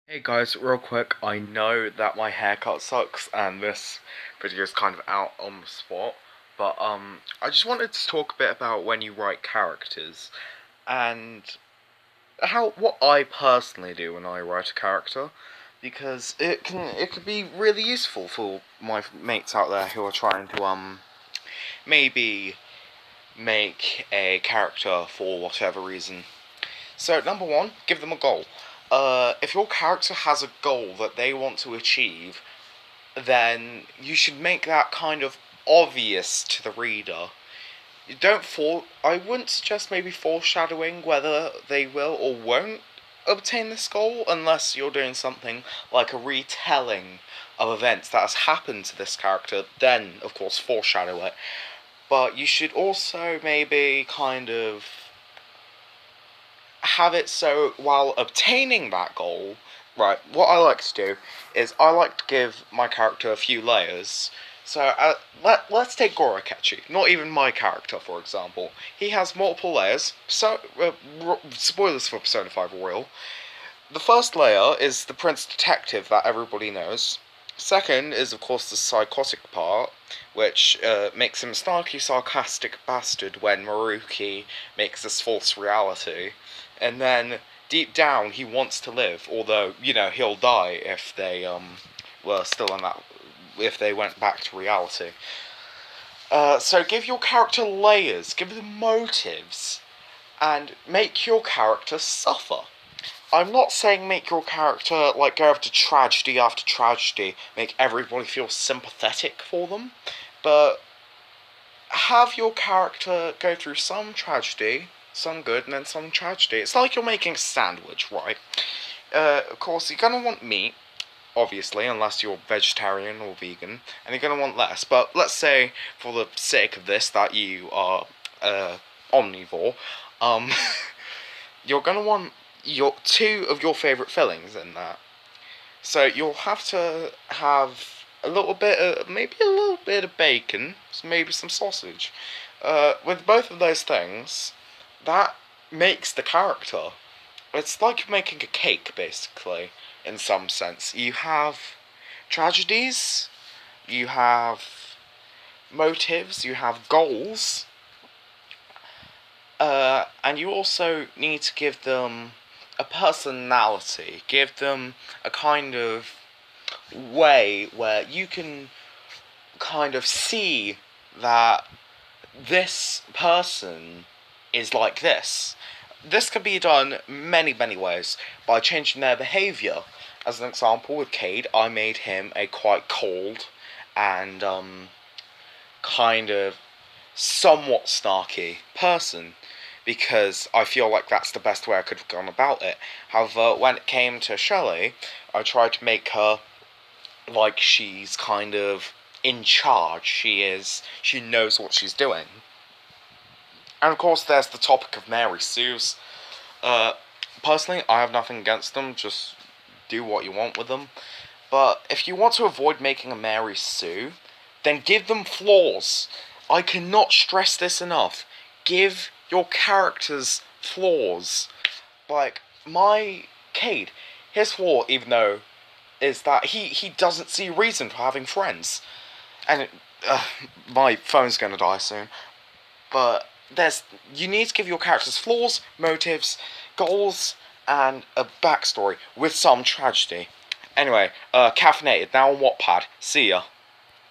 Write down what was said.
Hey guys, real quick, I know that my haircut sucks and this video is kind of out on the spot, but I just wanted to talk a bit about when you write characters and what I personally do when I write a character, because it could be really useful for my mates out there who are trying to maybe make a character for whatever reason. So, number one, give them a goal. If your character has a goal that they want to achieve, then you should make that kind of obvious to the reader. You don't for I wouldn't suggest maybe foreshadowing whether they will or won't obtain this goal unless you're doing something like a retelling of events that has happened to this character, then of course foreshadow it. But you should also maybe kind of have it so while obtaining that goal, right, what I like to do is I like to give my character a few layers. So let's take Gorokachi, not even my character, for example. He has multiple layers, so spoilers for Persona 5 Royal. The first layer is the Prince Detective that everybody knows. Second is, of course, the psychotic part, which makes him a snarky, sarcastic bastard when Maruki makes this false reality. And then, deep down, he wants to live, although, he'll die if they, were still in that, if they went back to reality. So give your character layers, give them motives, and make your character suffer. I'm not saying make your character, like, go after tragedy, make everybody feel sympathetic for them, but have your character go through some tragedy, some good, and then some tragedy. It's like you're making a sandwich, right? Of course, you're gonna want meat, obviously, unless you're vegetarian or vegan, and you're gonna want less, but let's say, for the sake of this, that you are, omnivore, um, you're gonna want two of your favourite fillings in that. So you'll have to have a little bit of, maybe a little bit of bacon, maybe some sausage. With both of those things, that makes the character. It's like making a cake, basically, in some sense. You have tragedies, you have motives, you have goals, and you also need to give them a personality, give them a kind of way where you can kind of see that this person is like this. This can be done many, many ways by changing their behaviour. As an example, with Cade, I made him a quite cold and kind of somewhat snarky person, because I feel like that's the best way I could have gone about it. However, when it came to Shelley, I tried to make her like she's kind of in charge. She knows what she's doing. And of course, there's the topic of Mary Sue's. Uh, Personally, I have nothing against them, just do what you want with them. But if you want to avoid making a Mary Sue, then give them flaws. I cannot stress this enough. Give your characters flaws. Like, my Cade, his flaw, even though, is that he doesn't see reason for having friends. And my phone's gonna die soon. But you need to give your characters flaws, motives, goals, and a backstory with some tragedy. Anyway, caffeinated now on Wattpad. See ya.